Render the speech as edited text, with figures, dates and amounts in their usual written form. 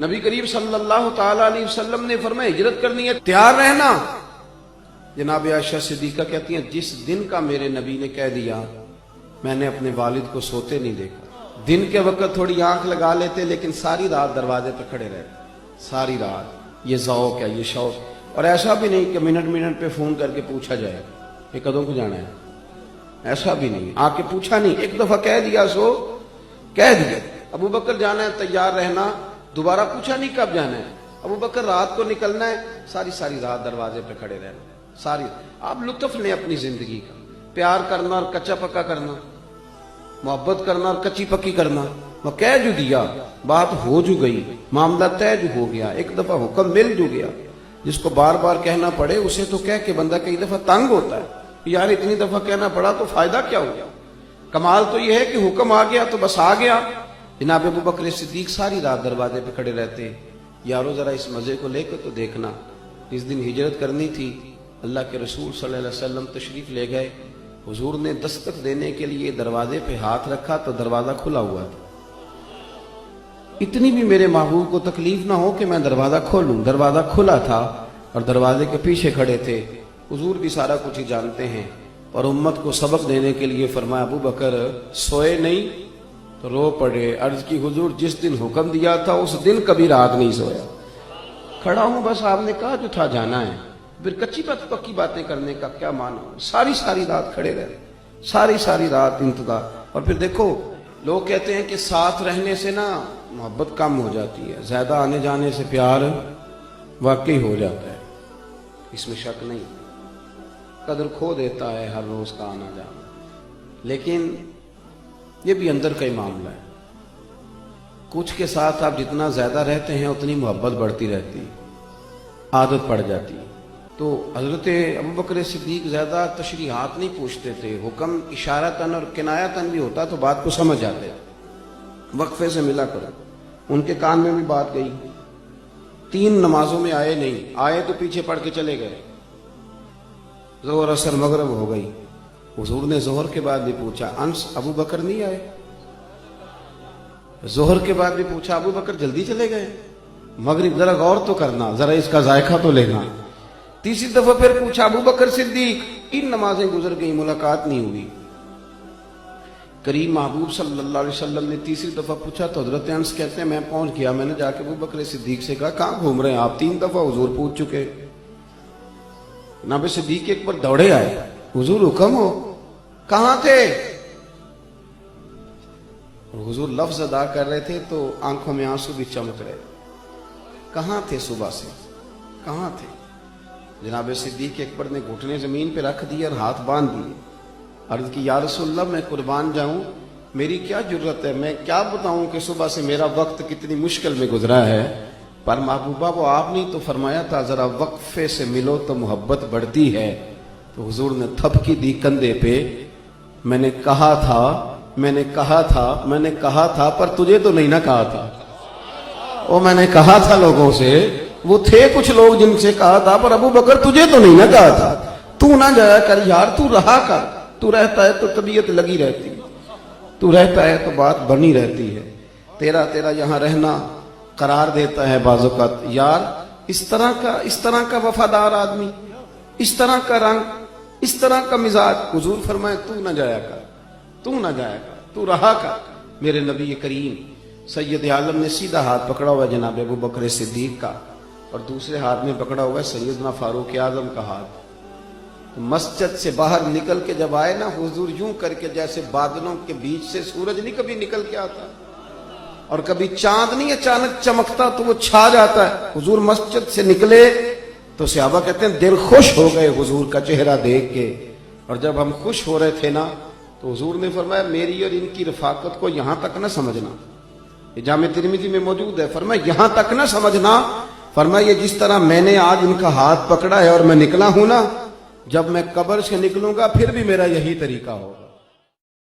نبی کریم صلی اللہ تعالی علیہ وسلم نے فرمایا ہجرت کرنی ہے تیار رہنا. جناب عائشہ صدیقہ کہتی ہیں جس دن کا میرے نبی نے کہہ دیا میں نے اپنے والد کو سوتے نہیں دیکھا. دن کے وقت تھوڑی آنکھ لگا لیتے لیکن ساری رات دروازے پہ کھڑے رہتے ساری رات. یہ ذوق ہے، یہ شوق. اور ایسا بھی نہیں کہ منٹ منٹ پہ فون کر کے پوچھا جائے کہ کدوں کو جانا ہے، ایسا بھی نہیں. آ کے پوچھا نہیں، ایک دفعہ کہہ دیا سو کہہ دیا. ابو بکر جانا ہے تیار رہنا، دوبارہ پوچھا نہیں کب جانا ہے. ابو بکر رات کو نکلنا ہے، ساری رات دروازے پہ کھڑے رہنا. ساری آپ لطف لیں اپنی زندگی کا. پیار کرنا اور کچا پکا کرنا، محبت کرنا اور کچی پکی کرنا. وہ کہہ جو دیا بات ہو جو گئی، معاملہ طے جو ہو گیا، ایک دفعہ حکم مل جو گیا. جس کو بار بار کہنا پڑے اسے تو کہہ کے بندہ کئی دفعہ تنگ ہوتا ہے، یار اتنی دفعہ کہنا پڑا تو فائدہ کیا ہو گیا. کمال تو یہ ہے کہ حکم آ گیا تو بس آ گیا. جناب ابو بکر صدیق ساری رات دروازے پہ کھڑے رہتے. یارو ذرا اس مزے کو لے کے تو دیکھنا. جس دن ہجرت کرنی تھی اللہ کے رسول صلی اللہ علیہ وسلم تشریف لے گئے. حضور نے دستک دینے کے لیے دروازے پہ ہاتھ رکھا تو دروازہ کھلا ہوا تھا. اتنی بھی میرے محبوب کو تکلیف نہ ہو کہ میں دروازہ کھولوں. دروازہ کھلا تھا اور دروازے کے پیچھے کھڑے تھے. حضور بھی سارا کچھ ہی جانتے ہیں اور امت کو سبق دینے کے لیے فرمایا ابو بکر سوئے نہیں تو رو پڑے. عرض کی حضور جس دن حکم دیا تھا اس دن کبھی رات نہیں سویا. کھڑا ہوں بس آپ نے کہا جو تھا جانا ہے. پھر کچی پکی باتیں کرنے کا کیا معنی. ساری رات کھڑے رہے، ساری رات انتظار. اور پھر دیکھو لوگ کہتے ہیں کہ ساتھ رہنے سے نا محبت کم ہو جاتی ہے، زیادہ آنے جانے سے پیار واقعی ہو جاتا ہے، اس میں شک نہیں. قدر کھو دیتا ہے ہر روز کا آنا جانا. لیکن یہ بھی اندر کا ہی معاملہ ہے. کچھ کے ساتھ آپ جتنا زیادہ رہتے ہیں اتنی محبت بڑھتی رہتی، عادت پڑ جاتی. تو حضرت ابو بکر صدیق زیادہ تشریحات نہیں پوچھتے تھے. حکم اشارتاً اور کنایتاً بھی ہوتا تو بات کو سمجھ جاتے. وقفے سے ملا کرو. ان کے کان میں بھی بات گئی. 3 نمازوں میں آئے نہیں، آئے تو پیچھے پڑھ کے چلے گئے. ظہر عصر مغرب ہو گئی. حضور نے ظہر کے بعد بھی پوچھا انس ابو بکر نہیں آئے. ظہر کے بعد بھی پوچھا ابو بکر جلدی چلے گئے. مغرب ذرا غور تو کرنا، ذرا اس کا ذائقہ تو لینا. تیسری دفعہ پھر پوچھا ابو بکر صدیق. 3 نمازیں گزر گئی، ملاقات نہیں ہوئی. کریم محبوب صلی اللہ علیہ وسلم نے تیسری دفعہ پوچھا تو حضرت انس کہتے ہیں میں پہنچ گیا. میں نے جا کے ابو بکر صدیق سے کہا کہاں گھوم رہے ہیں آپ؟ 3 دفعہ حضور پوچھ چکے. جناب صدیق ایک بار دوڑے آئے، حضور حکم ہو، کہاں تھے؟ حضور لفظ ادا کر رہے تھے تو آنکھوں میں آنسو بھی چمک رہے. کہاں تھے صبح سے، کہاں تھے؟ جناب صدیق اکبر نے گھٹنے زمین پہ رکھ دیے اور ہاتھ باندھ دیے. عرض کی یا رسول اللہ میں قربان جاؤں، میری کیا جرت ہے، میں کیا بتاؤں کہ صبح سے میرا وقت کتنی مشکل میں گزرا ہے. پر محبوبہ وہ آپ نے تو فرمایا تھا ذرا وقفے سے ملو تو محبت بڑھتی ہے. تو حضور نے تھپکی دی کندھے پہ. میں نے کہا تھا پر تجھے تو نہیں نہ کہا تھا. وہ میں نے کہا تھا لوگوں سے، وہ تھے کچھ لوگ جن سے کہا تھا پر ابو بکر تجھے تو نہیں نہ کہا تھا. تو نہ جایا کر یار، تو رہا کر. تو رہتا ہے تو طبیعت لگی رہتی، تو رہتا ہے تو بات بنی رہتی ہے. تیرا یہاں رہنا قرار دیتا ہے بعض اوقات. یار اس طرح کا وفادار آدمی، اس طرح کا رنگ، اس طرح کا مزاج. حضور فرمائے تو نہ جایا کر، تو رہا کر. میرے نبی کریم سید عالم نے سیدھا ہاتھ پکڑا ہوا ہے جناب ابو بکر صدیق کا اور دوسرے ہاتھ میں پکڑا ہوا ہے سیدنا فاروق اعظم کا ہاتھ. مسجد سے باہر نکل کے جب آئے نا حضور یوں کر کے جیسے بادلوں کے بیچ سے سورج نہیں کبھی نکل کے آتا اور کبھی چاند نہیں اچانک چمکتا تو وہ چھا جاتا ہے. حضور مسجد سے نکلے تو صحابہ کہتے ہیں دل خوش ہو گئے حضور کا چہرہ دیکھ کے. اور جب ہم خوش ہو رہے تھے نا تو حضور نے فرمایا میری اور ان کی رفاقت کو یہاں تک نہ سمجھنا. یہ جامع ترمذی میں موجود ہے. فرمایا یہاں تک نہ سمجھنا. فرمایا یہ جس طرح میں نے آج ان کا ہاتھ پکڑا ہے اور میں نکلا ہوں نا، جب میں قبر سے نکلوں گا پھر بھی میرا یہی طریقہ ہوگا.